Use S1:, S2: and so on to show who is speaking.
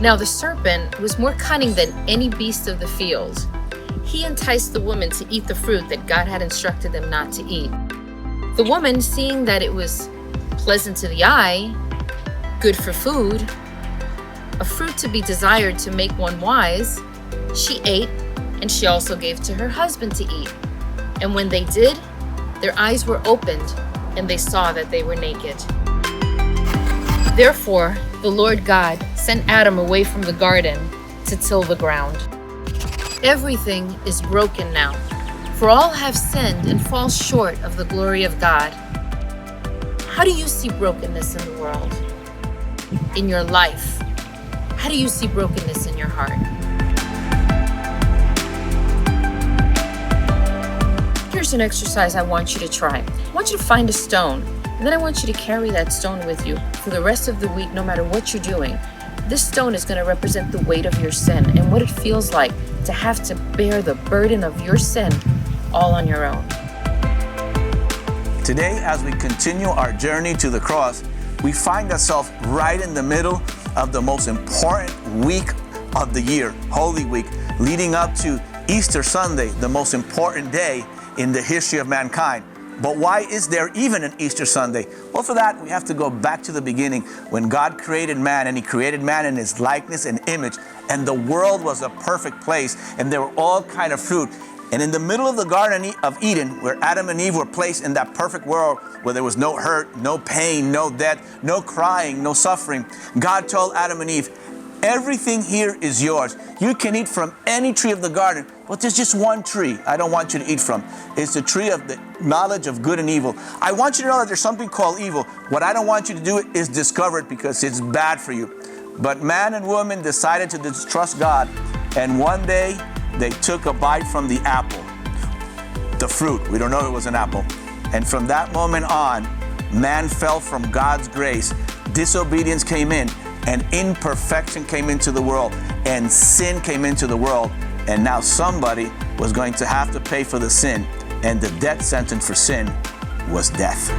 S1: Now the serpent was more cunning than any beast of the field. He enticed the woman to eat the fruit that God had instructed them not to eat. The woman, seeing that it was pleasant to the eye, good for food, a fruit to be desired to make one wise, she ate, and she also gave to her husband to eat. And when they did, their eyes were opened, and they saw that they were naked. Therefore, the Lord God sent Adam away from the garden to till the ground. Everything is broken now, for all have sinned and fall short of the glory of God. How do you see brokenness in the world? In your life? How do you see brokenness in your heart? Here's an exercise I want you to try. I want you to find a stone, and then I want you to carry that stone with you for the rest of the week, no matter what you're doing. This stone is going to represent the weight of your sin and what it feels like to have to bear the burden of your sin all on your own.
S2: Today, as we continue our journey to the cross, we find ourselves right in the middle of the most important week of the year, Holy Week, leading up to Easter Sunday, the most important day in the history of mankind. But why is there even an Easter Sunday? Well, for that, we have to go back to the beginning when God created man, and He created man in His likeness and image, and the world was a perfect place, and there were all kind of fruit. And in the middle of the Garden of Eden, where Adam and Eve were placed in that perfect world where there was no hurt, no pain, no death, no crying, no suffering, God told Adam and Eve, everything here is yours. You can eat from any tree of the garden, but there's just one tree I don't want you to eat from. It's the tree of the knowledge of good and evil. I want you to know that there's something called evil. What I don't want you to do is discover it because it's bad for you. But man and woman decided to distrust God, and one day they took a bite from the apple, the fruit. We don't know it was an apple. And from that moment on, man fell from God's grace. Disobedience came in, and imperfection came into the world, and sin came into the world. And now somebody was going to have to pay for the sin, and the death sentence for sin was death.